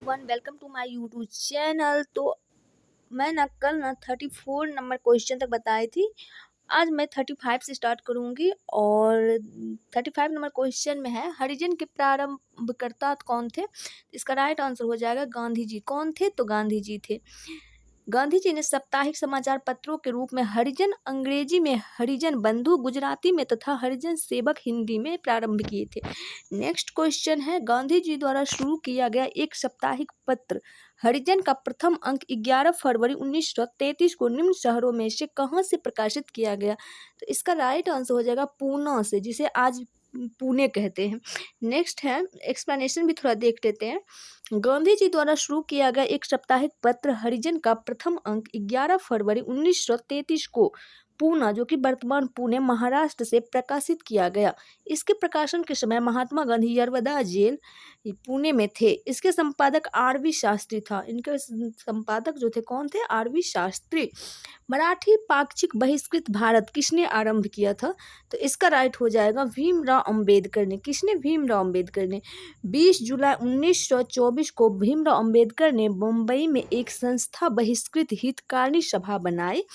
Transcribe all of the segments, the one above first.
One welcome to my YouTube channel. तो मैं कल 34 नंबर क्वेश्चन तक बताई थी। आज मैं 35 से स्टार्ट करूंगी और 35 नंबर क्वेश्चन में है हरिजन के प्रारंभकर्ता कौन थे। इसका राइट आंसर हो जाएगा गांधी जी। कौन थे? तो गांधी जी थे। गांधी जी ने साप्ताहिक समाचार पत्रों के रूप में हरिजन, अंग्रेजी में हरिजन बंधु, गुजराती में तथा हरिजन सेवक हिंदी में प्रारंभ किए थे। नेक्स्ट क्वेश्चन है गांधी जी द्वारा शुरू किया गया एक साप्ताहिक पत्र हरिजन का प्रथम अंक 11 फरवरी 1933 को निम्न शहरों में से कहाँ से प्रकाशित किया गया। तो इसका राइट आंसर हो जाएगा पूना से, जिसे आज पुणे कहते हैं। नेक्स्ट है एक्सप्लेनेशन भी थोड़ा देख लेते हैं। गांधी जी द्वारा शुरू किया गया एक साप्ताहिक पत्र हरिजन का प्रथम अंक 11 फरवरी 1933 को पूना, जो कि वर्तमान पुणे महाराष्ट्र से प्रकाशित किया गया। इसके प्रकाशन के समय महात्मा गांधी यरवदा जेल पुणे में थे। इसके संपादक आर.वी. शास्त्री था। इनके संपादक जो थे कौन थे? आर.वी. शास्त्री। मराठी पाक्षिक बहिष्कृत भारत किसने आरंभ किया था? तो इसका राइट हो जाएगा भीमराव अंबेडकर ने। किसने? भीमराव अंबेडकर ने। 20 जुलाई 1924 को भीमराव अंबेडकर ने मुंबई में एक संस्था बहिष्कृत हितकारिणी सभा बनाई,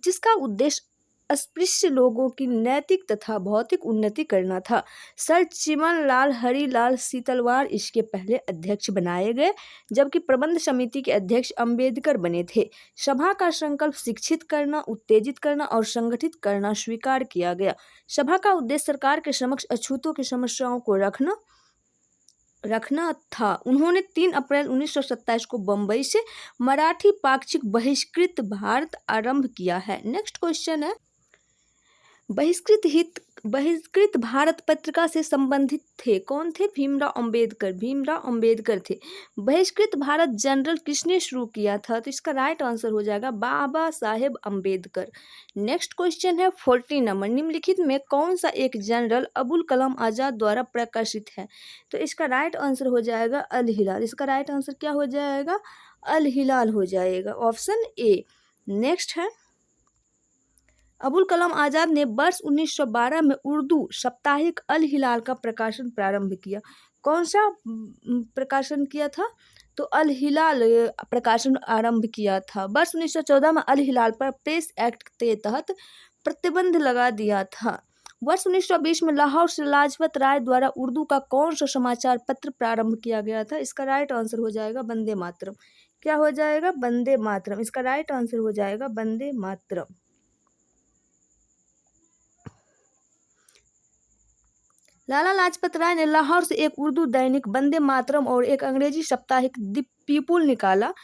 जिसका उद्देश्य अस्पृश्य लोगों की नैतिक तथा भौतिक उन्नति करना था। सर चिमन लाल हरिलाल सीतलवार इसके पहले अध्यक्ष बनाए गए, जबकि प्रबंध समिति के अध्यक्ष अंबेडकर बने थे। सभा का संकल्प शिक्षित करना, उत्तेजित करना और संगठित करना स्वीकार किया गया। सभा का उद्देश्य सरकार के समक्ष अछूतों की समस्याओं को रखना था। उन्होंने 3 अप्रैल 1927 को बम्बई से मराठी पाक्षिक बहिष्कृत भारत आरंभ किया है। नेक्स्ट क्वेश्चन है बहिष्कृत भारत पत्रिका से संबंधित थे। कौन थे? भीमराव अंबेडकर। भीमराव अंबेडकर थे। बहिष्कृत भारत जनरल किसने शुरू किया था? तो इसका राइट आंसर हो जाएगा बाबा साहेब अंबेडकर। नेक्स्ट क्वेश्चन है 40 नंबर। निम्नलिखित में कौन सा एक जनरल अबुल कलाम आजाद द्वारा प्रकाशित है? तो इसका राइट आंसर हो जाएगा अल हिलाल। इसका राइट आंसर क्या हो जाएगा? अल हिलाल हो जाएगा, ऑप्शन ए। नेक्स्ट है अबुल कलाम आजाद ने वर्ष 1912 में उर्दू साप्ताहिक अल हिलाल का प्रकाशन प्रारंभ किया। कौन सा प्रकाशन किया था? तो अल हिलाल प्रकाशन आरंभ किया था। वर्ष 1914 में अल हिलाल पर प्रेस एक्ट के तहत प्रतिबंध लगा दिया था। वर्ष 1920 में लाहौर से लाजपत राय द्वारा उर्दू का कौन सा समाचार पत्र प्रारंभ किया गया था? इसका राइट आंसर हो जाएगा वंदे मातरम। क्या हो जाएगा? वंदे मातरम। इसका राइट आंसर हो जाएगा वंदे मातरम। लाला लाजपत राय ने लाहौर से एक उर्दू दैनिक वंदे मातरम और एक अंग्रेजी साप्ताहिक द पीपुल निकाला।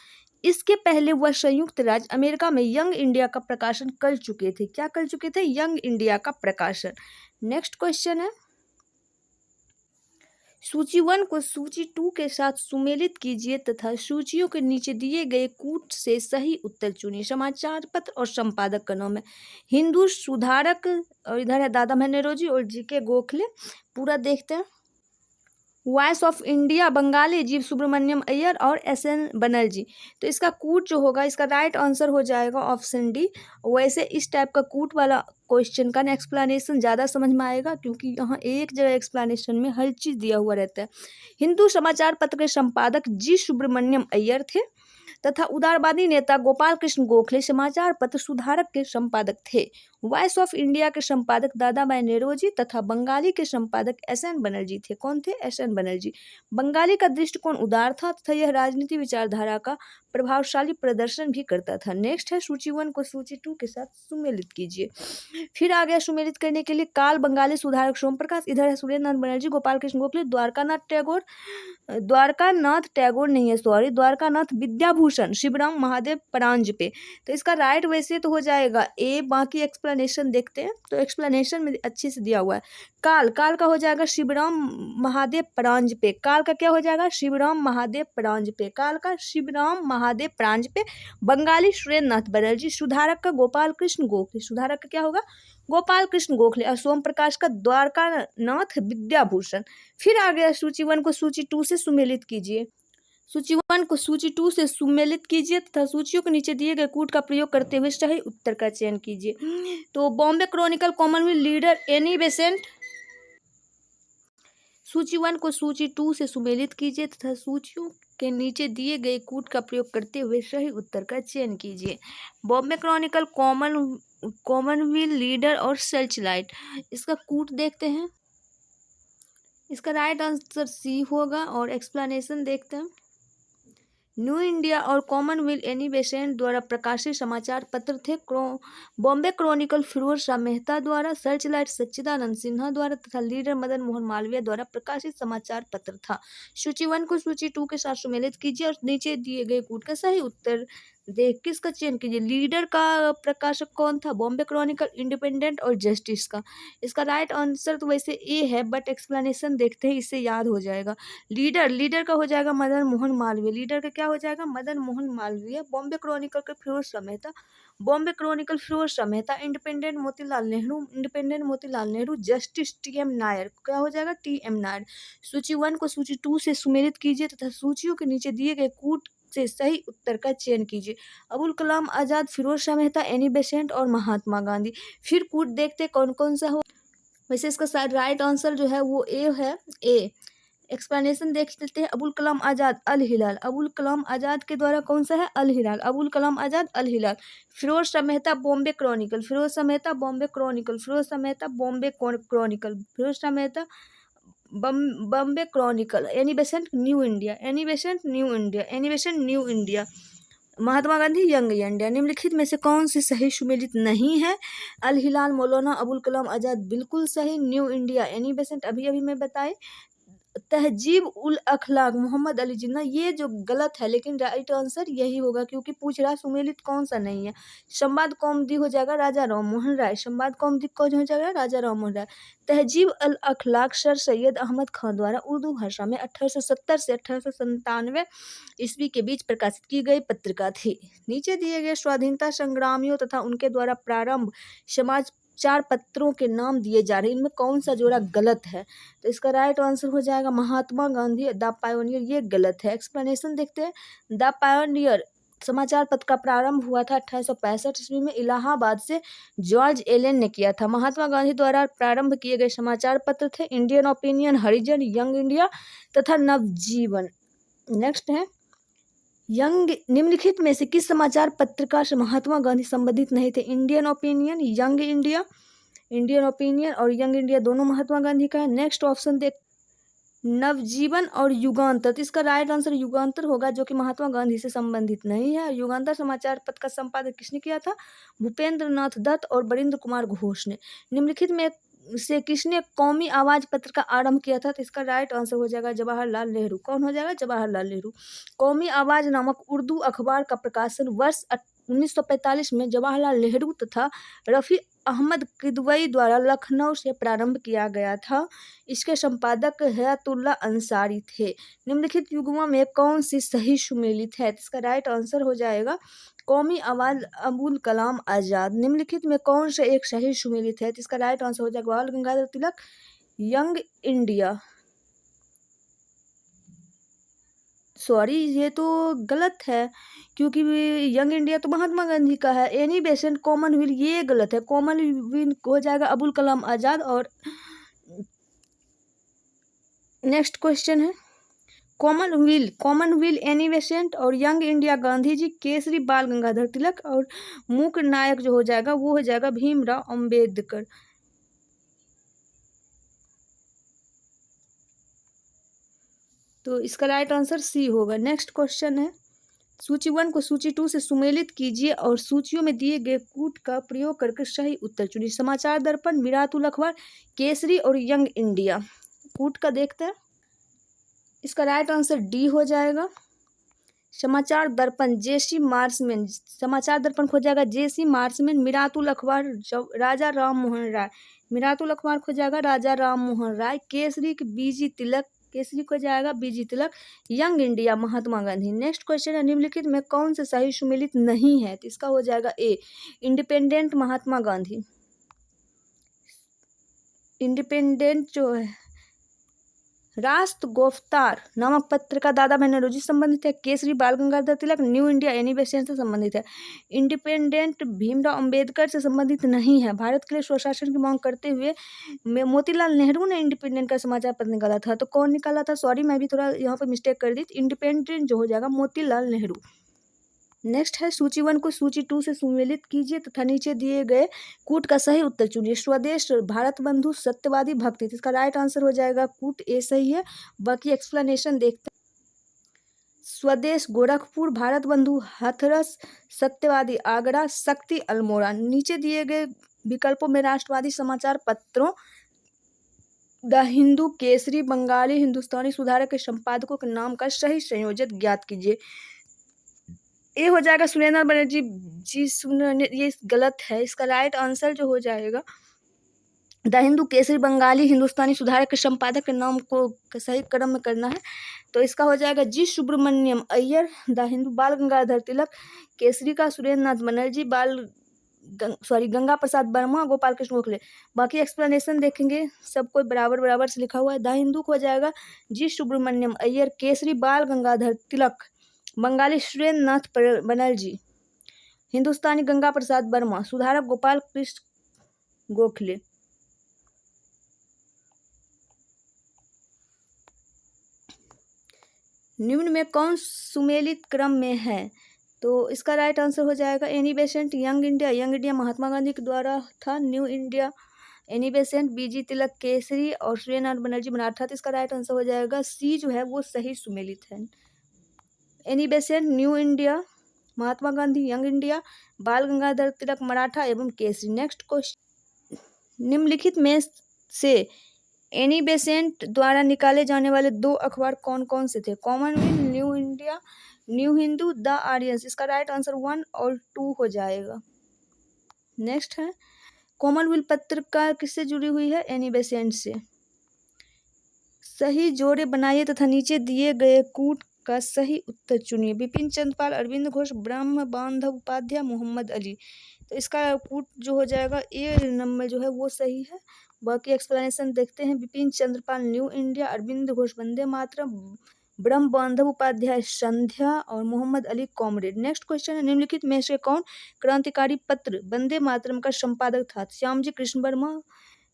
इसके पहले वह संयुक्त राज्य अमेरिका में यंग इंडिया का प्रकाशन कर चुके थे। क्या कर चुके थे? यंग इंडिया का प्रकाशन। नेक्स्ट क्वेश्चन है सूची 1 को सूची 2 के साथ सुमेलित कीजिए तथा सूचियों के नीचे दिए गए कूट से सही उत्तर चुनिए। समाचार पत्र और संपादक का नाम है हिंदू सुधारक, और इधर है दादा भाई नौरोजी और जी.के. गोखले। पूरा देखते हैं। वॉइस ऑफ इंडिया बंगाली जीव सुब्रमण्यम अय्यर और एस.एन. बनर्जी। तो इसका कूट जो होगा, इसका राइट आंसर हो जाएगा ऑप्शन डी। वैसे इस टाइप का कूट वाला क्वेश्चन का एक्सप्लेनेशन ज़्यादा समझ में आएगा, क्योंकि यहाँ एक जगह एक्सप्लेनेशन में हर चीज़ दिया हुआ रहता है। हिंदू समाचार पत्र के संपादक जी सुब्रमण्यम अय्यर थे तथा उदारवादी नेता गोपाल कृष्ण गोखले समाचार पत्र सुधारक के संपादक थे। वॉइस ऑफ इंडिया के संपादक दादा भाई नौरोजी तथा बंगाली के संपादक एस.एन. बनर्जी थे। कौन थे? एस.एन. बनर्जी। बंगाली का दृष्टिकोण उदार था तथा यह राजनीति विचारधारा का प्रभावशाली प्रदर्शन भी करता था। नेक्स्ट है सूची 1 को सूची 2 के साथ सुमेलित कीजिए। फिर आ गया सुमेलित करने के लिए काल बंगाली सुधारक सोम प्रकाश, इधर है सुरेंद्र नाथ बनर्जी, गोपाल कृष्ण गोखले, द्वारकानाथ विद्याभूषण, शिवराम महादेव परांजपे। तो इसका राइट वैसे तो हो जाएगा ए। बाकी एक्सप्लेनेशन देखते हैं। तो एक्सप्लेनेशन में अच्छे से दिया हुआ है। काल का हो जाएगा शिवराम महादेव परांजपे। काल का क्या हो जाएगा? शिवराम महादेव परांजपे। काल का शिवराम महादेव परांजपे। बंगाली सुरेंद्र नाथ बनर्जी। सुधारक का गोपाल कृष्ण गोखले। सुधारक का क्या होगा? गोपाल कृष्ण गोखले। और सोम प्रकाश का द्वारकानाथ विद्याभूषण। फिर आ गया सूची 1 को सूची 2 से सुमेलित कीजिए। सूची 1 को सूची 2 से सुमेलित कीजिए तथा सूचियों के नीचे दिए गए कूट का प्रयोग करते हुए सही उत्तर का चयन कीजिए। तो Bombay Chronicle Commonwealth leader Annie Besant. सूची 1 को सूची 2 से सुमेलित कीजिए तथा सूचियों के नीचे दिए गए कूट का प्रयोग करते हुए सही उत्तर का चयन कीजिए। बॉम्बे क्रॉनिकल, कॉमनवेल्थ, लीडर और सर्च लाइट। इसका कूट देखते हैं। इसका राइट आंसर सी होगा। और एक्सप्लेनेशन देखते हैं। न्यू इंडिया और कॉमनवेल्थ एनिबेसेंट द्वारा प्रकाशित समाचार पत्र थे। बॉम्बे क्रॉनिकल फिरोज शाह मेहता द्वारा, सर्च लाइट सच्चिदानंद सिन्हा द्वारा तथा लीडर मदन मोहन मालवीय द्वारा प्रकाशित समाचार पत्र था। सूची 1 को सूची 2 के साथ सुमेलित कीजिए और नीचे दिए गए कूट का सही उत्तर देख किसका चयन कीजिए। लीडर का प्रकाशक कौन था? बॉम्बे क्रॉनिकल, इंडिपेंडेंट और जस्टिस का। इसका राइट आंसर तो वैसे ए है, बट एक्सप्लेनेशन देखते हैं, इससे याद हो जाएगा। लीडर का हो जाएगा मदन मोहन मालवीय। लीडर का क्या हो जाएगा? मदन मोहन मालवीय। बॉम्बे क्रॉनिकल का Firoz Shah Mehta. Bombay Chronicle Firoz Shah Mehta. Independent Motilal Nehru. Justice T M. Nair. क्या हो जाएगा? टी.एम. नायर। सूची 1 को सूची 2 से सुमेलित कीजिए तथा सूचियों के नीचे दिए गए कूट से सही उत्तर का चयन कीजिए। अबुल कलाम आजाद, फिरोज शाह मेहता, एनी बेसेंट और महात्मा गांधी। फिर कूट देखते कौन कौन सा हो। वैसे इसका राइट आंसर जो है वो ए है। ए। एक्सप्लेनेशन देख लेते हैं। अबुल कलाम आजाद, अल हिलाल। अबुल कलाम आजाद के द्वारा कौन सा है? Al Hilal. Abul Kalam Azad, Al Hilal. Firoz Shah Mehta, Bombay Chronicle. Firoz Shah Mehta, Bombay Chronicle. Firoz Shah Mehta, Bombay Chronicle. Firoz Shah Mehta, Bombay chronicle. Annie Besant, new India. Annie Besant, new India. Annie Besant, new India. Mahatma Gandhi, young India. निम्नलिखित में से कौन सी सही सुमेलित नहीं है? अल हिलाल, मौलाना अबुल कलाम आजाद, बिल्कुल सही। न्यू इंडिया, एनी बेसेंट, अभी अभी मैं बताए। तहजीब उल अखलाक, मोहम्मद अली जिन्ना, ये जो गलत है, लेकिन राइट आंसर यही होगा क्योंकि पूछ रहा सुमेलित कौन सा नहीं है। संवाद कौमुदी हो जाएगा राजा राम मोहन राय। संवाद कौमुदी कौन हो जाएगा? राजा राम मोहन राय। तहजीब अल अखलाक सर सैयद अहमद खान द्वारा उर्दू भाषा में 1870 से 1897 ईस्वी के बीच प्रकाशित की गई पत्रिका थी। नीचे दिए गए स्वाधीनता संग्रामियों तथा उनके द्वारा प्रारंभ समाचार पत्रों के नाम दिए जा रहे हैं, इनमें कौन सा जोड़ा गलत है? तो इसका राइट आंसर हो जाएगा महात्मा गांधी, द पायोनियर। ये गलत है। एक्सप्लेनेशन देखते हैं। द पायोनियर समाचार पत्र का प्रारंभ हुआ था 1865 ईस्वी में इलाहाबाद से जॉर्ज एलन ने किया था। महात्मा गांधी द्वारा प्रारंभ किए गए समाचार पत्र थे इंडियन ओपिनियन, हरिजन, यंग इंडिया तथा नवजीवन। नेक्स्ट है निम्नलिखित में से किस समाचार पत्रिका से महात्मा गांधी संबंधित नहीं थे? Indian opinion, young India. Indian opinion और यंग इंडिया दोनों महात्मा गांधी का है। नेक्स्ट ऑप्शन देख, नवजीवन और युगांतर। तो इसका राइट आंसर युगांतर होगा, जो कि महात्मा गांधी से संबंधित नहीं है। युगांतर समाचार पत्र का संपादन किसने किया था? भूपेंद्र नाथ दत्त और बरिंद्र कुमार घोष ने। निम्नलिखित में से किसने कौमी आवाज पत्र का आरंभ किया था? तो इसका राइट आंसर हो जाएगा जवाहरलाल नेहरू। कौन हो जाएगा? जवाहरलाल नेहरू। कौमी आवाज नामक उर्दू अखबार का प्रकाशन वर्ष 1945 में जवाहरलाल नेहरू तथा रफी अहमद किदवई द्वारा लखनऊ से प्रारंभ किया गया था। इसके संपादक हयातुल्ला अंसारी थे। निम्नलिखित युग्मों में कौन सी सही सुमेलित है? इसका राइट आंसर हो जाएगा कौमी आवाज अबुल कलाम आजाद। निम्नलिखित में कौन सा एक सही सुमेलित है? इसका राइट आंसर हो जाएगा बाल Gangadhar Tilak, young India. Sorry, ये तो गलत है क्योंकि यंग इंडिया तो महात्मा गांधी का है। एनी बेसेंट, कॉमनवेल्थ, ये गलत है। कॉमनवेल्थ हो जाएगा अबुल कलाम आजाद। और नेक्स्ट क्वेश्चन है कॉमनवेल्थ एनी बेसेंट और यंग इंडिया गांधी जी, केसरी बाल गंगाधर तिलक और मुख्य नायक जो हो जाएगा वो हो जाएगा भीमराव अंबेडकर। तो इसका राइट आंसर सी होगा। नेक्स्ट क्वेश्चन है सूची 1 को सूची 2 से सुमेलित कीजिए और सूचियों में दिए गए कूट का प्रयोग करके सही उत्तर चुनिए। समाचार दर्पण, मिरातुल अखबार, केसरी और यंग इंडिया। कूट का देखते हैं। इसका राइट आंसर डी हो जाएगा। समाचार दर्पण जेसी मार्समैन, समाचार दर्पण हो जाएगा जेसी मार्समैन। मिरातुल अखबार राजा राम मोहन राय, मिरातुल अखबार हो जाएगा राजा राम मोहन राय। केसरी बीजी तिलक, केसरी को जाएगा बीजी तिलक। Young India Mahatma Gandhi. Next question है निम्नलिखित में कौन से सही सुमेलित नहीं है? तो इसका हो जाएगा a independent Mahatma Gandhi. Independent जो है राष्ट्रगोफ्तार नामक पत्र का दादा भाई नौरोजी से संबंधित है। केसरी बाल गंगाधर तिलक न्यू इंडिया एनिवेशन से संबंधित है। इंडिपेंडेंट भीमराव अंबेडकर से संबंधित नहीं है। भारत के लिए स्वशासन की मांग करते हुए मोतीलाल नेहरू ने इंडिपेंडेंट का समाचार पत्र निकाला था। तो कौन निकाला था? सॉरी, मैं भी थोड़ा यहाँ पर मिस्टेक कर दी। इंडिपेंडेंट जो हो जाएगा मोतीलाल नेहरू। नेक्स्ट है सूची 1 को सूची 2 से सुमेलित कीजिए तथा नीचे दिए गए कूट का सही उत्तर चुनिए। स्वदेश, भारत बंधु, सत्यवादी, भक्ति। इसका राइट आंसर हो जाएगा कूट, ए सही है। बाकी एक्सप्लेनेशन देखते हैं। स्वदेश गोरखपुर, भारत बंधु हाथरस, सत्यवादी आगरा, शक्ति अल्मोड़ा। नीचे दिए गए विकल्पों में राष्ट्रवादी समाचार पत्रों द हिंदू, केसरी, बंगाली, हिंदुस्तानी सुधारक के संपादकों के नाम का सही संयोजक ज्ञात कीजिए। ये हो जाएगा सुरेंद्र बनर्जी जी। ये गलत है। इसका राइट आंसर जो हो जाएगा द हिंदू, केसरी, बंगाली, हिंदुस्तानी सुधारक के संपादक के नाम को सही क्रम में करना है। तो इसका हो जाएगा जी सुब्रमण्यम अय्यर। द हिंदू बाल गंगाधर तिलक, केसरी का सुरेंद्र नाथ बनर्जी, गंगा प्रसाद वर्मा, गोपाल कृष्ण गोखले। बाकी एक्सप्लेनेशन देखेंगे, सब कोई बराबर बराबर से लिखा हुआ है। द हिंदू को हो जाएगा जी सुब्रमण्यम अय्यर, केसरी बाल गंगाधर तिलक, बंगाली सुरेंद्र नाथ बनर्जी, हिंदुस्तानी गंगा प्रसाद वर्मा, सुधारक गोपाल कृष्ण गोखले। निम्न में कौन सुमेलित क्रम में है? तो इसका राइट आंसर हो जाएगा Annie Besant young India. Young India Mahatma Gandhi के द्वारा था। New India Annie Besant BG Tilak Kesari और सुरेंद्र नाथ बनर्जी मराठा। तो इसका राइट आंसर हो जाएगा सी जो है वो सही सुमेलित है। Any Besant, new India, Mahatma Gandhi, young India, बाल गंगाधर तिलक मराठा एवं केसरी। नेक्स्ट क्वेश्चन, निम्नलिखित में से एनी बेसेंट द्वारा निकाले जाने वाले 2 अखबार कौन कौन से थे? Commonwealth, new India, new Hindu, the Aryans. इसका राइट आंसर 1 और 2 हो जाएगा। नेक्स्ट है कॉमनवेल्थ पत्रकार किससे जुड़ी हुई है? एनी बेसेंट से। सही जोड़े बनाइए तथा नीचे दिए गए कूट का सही उत्तर चुनिए। बिपिन चंद्रपाल, अरविंद घोष, ब्रह्म बांधव उपाध्याय, मोहम्मद अली। तो इसका कूट जो हो जाएगा ए नंबर जो है वो सही है। बाकी एक्सप्लेनेशन देखते हैं। बिपिन चंद्रपाल न्यू इंडिया, अरविंद घोष वंदे मातरम, ब्रह्म बांधव उपाध्याय संध्या और Mohammad Ali Comrade. Next question है निम्नलिखित में से कौन क्रांतिकारी पत्र वंदे मातरम का संपादक था? श्यामजी कृष्ण वर्मा,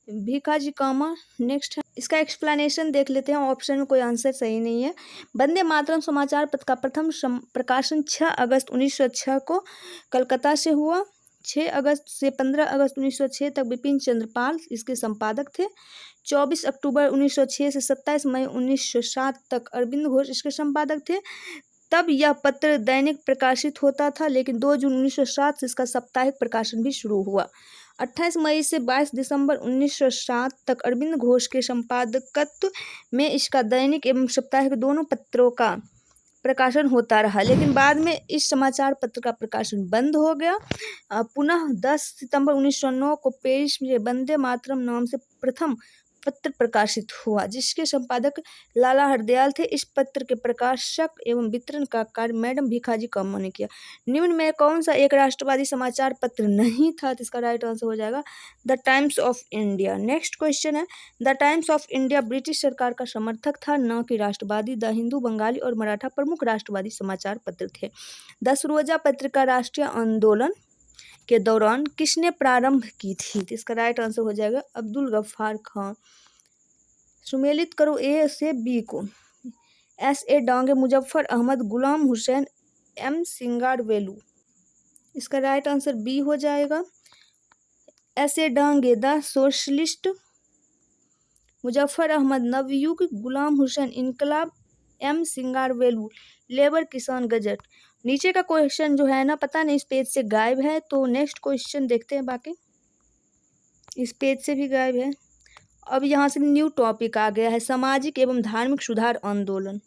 भीखाजी कामा। नेक्स्ट है इसका एक्सप्लेनेशन देख लेते हैं। ऑप्शन में कोई आंसर सही नहीं है। वंदे मातरम समाचार पत्र का प्रथम प्रकाशन 6 अगस्त 1906 को कलकत्ता से हुआ। 6 अगस्त से 15 अगस्त 1906 तक बिपिन चंद्रपाल इसके संपादक थे। 24 अक्टूबर 1906 से 27 मई 1907 तक अरविंद घोष इसके संपादक थे। तब यह पत्र दैनिक प्रकाशित होता था, लेकिन 2 जून 1907 से इसका साप्ताहिक प्रकाशन भी शुरू हुआ। 28 मई से 22 दिसंबर 1907 तक अरविंद घोष के संपादकत्व में इसका दैनिक एवं साप्ताहिक दोनों पत्रों का प्रकाशन होता रहा, लेकिन बाद में इस समाचार पत्र का प्रकाशन बंद हो गया। पुनः 10 सितंबर 1909 को पेरिस में वंदे मातरम नाम से प्रथम पत्र प्रकाशित हुआ, जिसके संपादक लाला हरदयाल थे। इस पत्र के प्रकाशक एवं वितरण का कार्य मैडम भीखाजी कामा ने किया। निम्न में कौन सा एक राष्ट्रवादी समाचार पत्र नहीं था? तो इसका राइट आंसर हो जाएगा the Times of India. Next question है the Times of India British सरकार का समर्थक था, न कि राष्ट्रवादी। द हिंदू, बंगाली और मराठा प्रमुख राष्ट्रवादी समाचार पत्र थे। द सरोजा पत्रिका राष्ट्रीय आंदोलन के दौरान किसने प्रारंभ की थी? तो इसका राइट आंसर हो जाएगा अब्दुल गफ्फार खान। सुमेलित करो ए से बी को। S A Dange, Muzaffar Ahmad, Ghulam Hussain, M Singaravelu. इसका राइट आंसर बी हो जाएगा। S A Dange the socialist, Muzaffar Ahmad Navayug, Ghulam Hussain Inqilab, M Singaravelu labour Kisan gazette. नीचे का क्वेश्चन जो है ना, पता नहीं इस पेज से गायब है, तो नेक्स्ट क्वेश्चन देखते हैं। बाकी इस पेज से भी गायब है। अब यहाँ से न्यू टॉपिक आ गया है, सामाजिक एवं धार्मिक सुधार आंदोलन।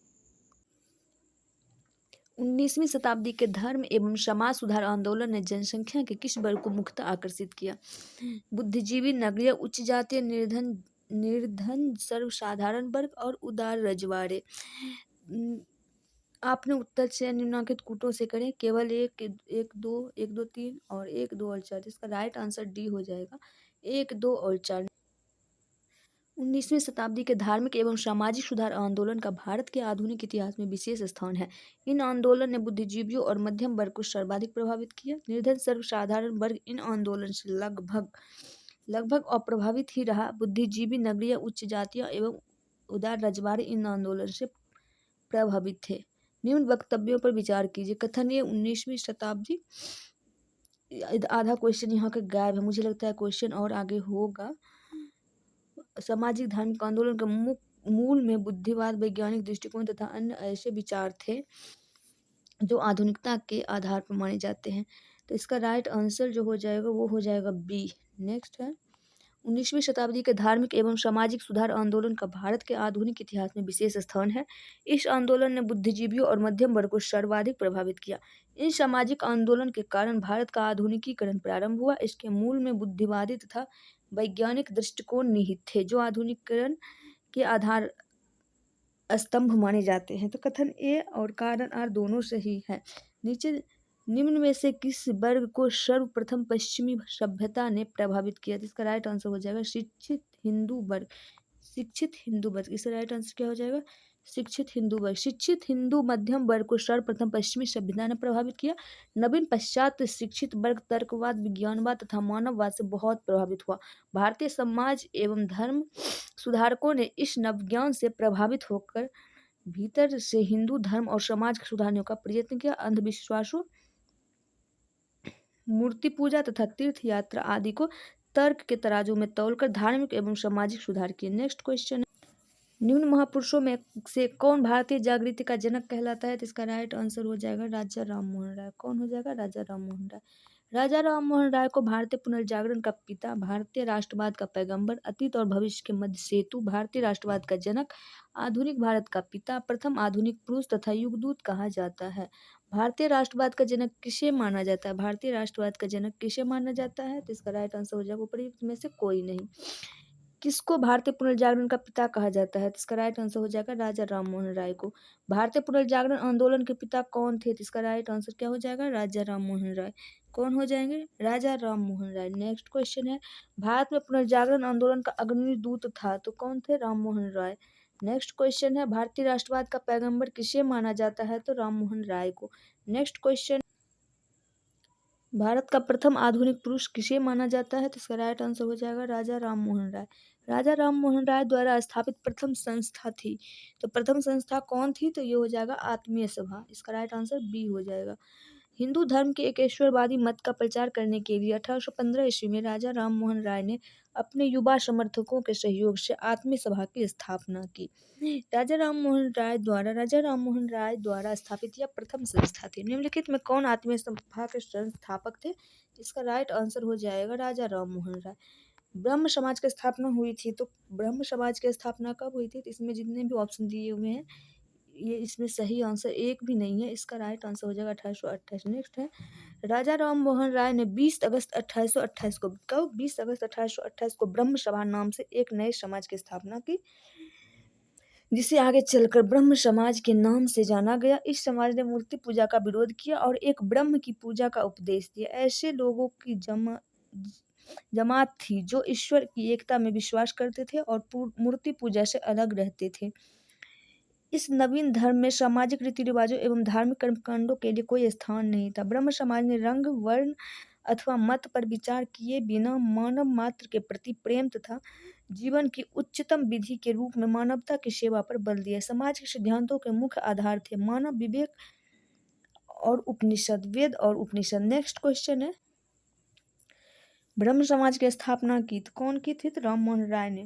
19वीं शताब्दी के धर्म एवं समाज सुधार आंदोलन ने जनसंख्या के किस वर्ग को मुख्यतः आकर्षित किया? बुद्धिजीवी, नगरीय, उच्च जातीय, निर्धन सर्वसाधारण वर्ग और उदार रजवाड़े। आपने उत्तर चयन निम्नलिखित कूटों से करें। केवल 1, 1, 2, 1, 2, 3 और 1, 2 और 4। इसका राइट आंसर डी हो जाएगा 1, 2 और 4। 19वीं शताब्दी के धार्मिक एवं सामाजिक सुधार आंदोलन का भारत के आधुनिक इतिहास में विशेष स्थान है। इन आंदोलन ने बुद्धिजीवियों और मध्यम वर्ग को सर्वाधिक प्रभावित किया। निर्धन सर्वसाधारण वर्ग इन आंदोलन से लगभग अप्रभावित ही रहा। बुद्धिजीवी, नगरीय उच्च जातियां एवं उदार रजवाड़े इन आंदोलन से प्रभावित थे। निम्न वक्तव्यों पर विचार कीजिए। कथन ये 19वीं शताब्दी, आधा क्वेश्चन यहाँ के गायब है, मुझे लगता है क्वेश्चन और आगे होगा। सामाजिक धार्मिक आंदोलन के मूल में बुद्धिवाद, वैज्ञानिक दृष्टिकोण तथा अन्य ऐसे विचार थे जो आधुनिकता के आधार पर माने जाते हैं। तो इसका राइट आंसर जो हो जाएगा वो हो जाएगा बी। नेक्स्ट है 19वीं शताब्दी के धार्मिक एवं सामाजिक सुधार आंदोलन का भारत के आधुनिक इतिहास में विशेष स्थान है। इस आंदोलन ने बुद्धिजीवियों और मध्यम वर्ग को सर्वाधिक प्रभावित किया। इन सामाजिक आंदोलन के कारण भारत का आधुनिकीकरण प्रारंभ हुआ। इसके मूल में बुद्धिवादी तथा वैज्ञानिक दृष्टिकोण निहित थे जो आधुनिकीकरण के आधार स्तंभ माने जाते हैं। तो कथन ए और कारण आर दोनों सही है। नीचे निम्न में से किस वर्ग को सर्वप्रथम पश्चिमी सभ्यता ने प्रभावित किया? इसका राइट आंसर हो जाएगा शिक्षित हिंदू वर्ग। शिक्षित हिंदू वर्ग, इसका राइट आंसर क्या हो जाएगा? शिक्षित हिंदू वर्ग। शिक्षित हिंदू मध्यम वर्ग को सर्वप्रथम पश्चिमी सभ्यता ने प्रभावित किया। नवीन पश्चात शिक्षित वर्ग तर्कवाद, विज्ञानवाद तथा मानववाद से बहुत प्रभावित हुआ। भारतीय समाज एवं धर्म सुधारकों ने इस नवज्ञान से प्रभावित होकर भीतर से हिंदू धर्म और समाज को सुधारने का प्रयत्न किया। अंधविश्वासों, मूर्ति पूजा तथा तीर्थ यात्रा आदि को तर्क के तराजू में तौलकर धार्मिक एवं सामाजिक सुधार किए। नेक्स्ट क्वेश्चन है निम्न महापुरुषों में से कौन भारतीय जागृति का जनक कहलाता है? तो इसका राइट आंसर हो जाएगा राजा राममोहन राय। कौन हो जाएगा? राजा राममोहन राय। राजा राममोहन राय को भारतीय पुनर्जागरण का पिता, भारतीय राष्ट्रवाद का पैगंबर, अतीत और भविष्य के मध्य सेतु, भारतीय राष्ट्रवाद का जनक, आधुनिक भारत का पिता, प्रथम आधुनिक पुरुष तथा युगदूत कहा जाता है। भारतीय राष्ट्रवाद का जनक किसे माना जाता है? भारतीय राष्ट्रवाद का जनक किसे माना जाता है? तो इसका राइट आंसर हो जाएगा ऊपरी में से कोई नहीं। किसको भारतीय पुनर्जागरण का पिता कहा जाता है? तो इसका राइट आंसर हो जाएगा राजा राममोहन राय को। भारतीय पुनर्जागरण आंदोलन के पिता कौन थे? तो इसका राइट आंसर क्या हो जाएगा? राजा राममोहन राय। कौन हो जाएंगे? राजा राममोहन राय। नेक्स्ट क्वेश्चन है भारत में पुनर्जागरण आंदोलन का अग्रणी दूत था, तो कौन थे? राममोहन राय। नेक्स्ट क्वेश्चन है भारतीय राष्ट्रवाद का पैगंबर किसे माना जाता है? तो राममोहन राय को। नेक्स्ट क्वेश्चन भारत का प्रथम आधुनिक पुरुष किसे माना जाता है? तो इसका राइट आंसर हो जाएगा राजा राममोहन राय। राजा राममोहन राय द्वारा स्थापित प्रथम संस्था थी, तो प्रथम संस्था कौन थी? तो ये हो जाएगा आत्मीय सभा। इसका राइट आंसर बी हो जाएगा। हिंदू धर्म के एकेश्वरवादी मत का प्रचार करने के लिए 1815 ईस्वी में राजा राममोहन राय ने अपने युवा समर्थकों के सहयोग से आत्मीय सभा की स्थापना की। राजा राममोहन राय द्वारा स्थापित यह प्रथम संस्था थी। निम्नलिखित में कौन आत्मीय सभा के संस्थापक थे? इसका राइट आंसर हो जाएगा राजा राममोहन राय। ब्रह्म समाज की स्थापना हुई थी, तो ब्रह्म समाज की स्थापना कब हुई थी? तो इसमें जितने भी ऑप्शन दिए हुए हैं ये इसमें सही आंसर एक भी नहीं है। इसका राइट आंसर हो जाएगा 1828। नेक्स्ट है राजा राममोहन राय ने 20 अगस्त 1828 को, कब? 20 अगस्त 1828 को ब्रह्म सभा नाम से एक नए समाज की स्थापना की, जिसे आगे चलकर ब्रह्म समाज के नाम से जाना गया। इस समाज ने मूर्ति पूजा का विरोध किया और एक ब्रह्म की पूजा का उपदेश दिया। ऐसे लोगों की जमात थी जो ईश्वर की एकता में विश्वास करते थे और मूर्ति पूजा से अलग रहते थे। इस नवीन धर्म में सामाजिक रीति रिवाजों एवं धार्मिक कर्मकांडों के लिए कोई स्थान नहीं था। ब्रह्म समाज ने रंग, वर्ण अथवा मत पर विचार किए बिना मानव मात्र के प्रति प्रेम तथा जीवन की उच्चतम विधि के रूप में मानवता की सेवा पर बल दिया। समाज के सिद्धांतों के मुख्य आधार थे मानव विवेक और उपनिषद, वेद और उपनिषद। नेक्स्ट क्वेश्चन है ब्रह्म समाज की स्थापना की तो कौन की थी? तो राममोहन राय ने।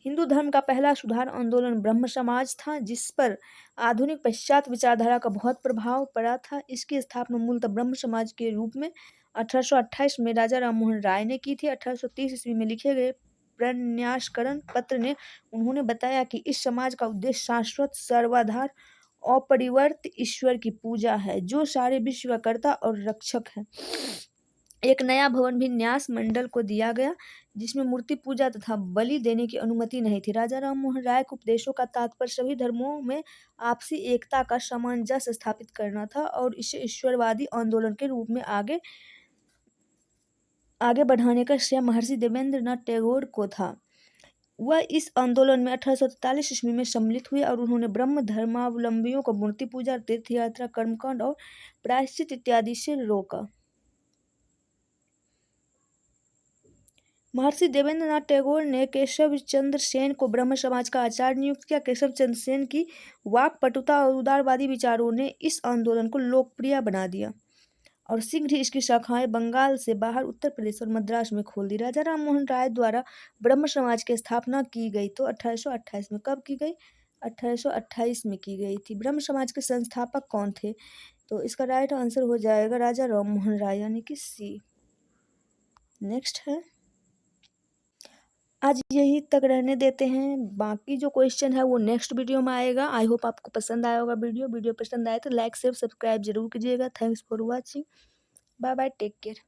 हिंदू धर्म का पहला सुधार आंदोलन ब्रह्म समाज था, जिस पर आधुनिक पश्चात विचारधारा का बहुत प्रभाव पड़ा था। इसकी स्थापना मूलतः ब्रह्म समाज के रूप में 1828 में राजा राममोहन राय ने की थी। 1830 ईस्वी में लिखे गए प्रन्यासकरण पत्र ने उन्होंने बताया कि इस समाज का उद्देश्य शाश्वत, सर्वाधार, अपरिवर्त ईश्वर की पूजा है, जो सारे विश्व का कर्ता और रक्षक है। एक नया भवन भी न्यास मंडल को दिया गया, जिसमें मूर्ति पूजा तथा बलि देने की अनुमति नहीं थी। राजा राममोहन राय के उपदेशों का तात्पर्य सभी धर्मों में आपसी एकता का सामंजस्य स्थापित करना था और इसे ईश्वरवादी आंदोलन के रूप में आगे बढ़ाने का श्रेय महर्षि देवेंद्रनाथ टैगोर को था। वह इस आंदोलन में 1843 ईस्वी में सम्मिलित हुए और उन्होंने ब्रह्म धर्मावलंबियों को मूर्ति पूजा, तीर्थ यात्रा, कर्मकांड और प्रायश्चित इत्यादि से रोका। महर्षि देवेंद्रनाथ टैगोर ने केशव चंद्र सेन को ब्रह्म समाज का आचार्य नियुक्त किया। केशव चंद्र सेन की वाक्पटुता और उदारवादी विचारों ने इस आंदोलन को लोकप्रिय बना दिया और शीघ्र ही इसकी शाखाएं बंगाल से बाहर उत्तर प्रदेश और मद्रास में खोल दी। राजा राम मोहन राय द्वारा ब्रह्म समाज की स्थापना की गई तो 1828 में। कब की गई? 1828 में की गई थी। ब्रह्म समाज के संस्थापक कौन थे? तो इसका राइट आंसर हो जाएगा राजा राम मोहन राय, यानी कि सी। नेक्स्ट है, आज यही तक रहने देते हैं, बाकी जो क्वेश्चन है वो नेक्स्ट वीडियो में आएगा। आई होप आपको पसंद आया होगा वीडियो पसंद आए तो लाइक शेयर सब्सक्राइब जरूर कीजिएगा। Thanks for watching, bye bye, take care.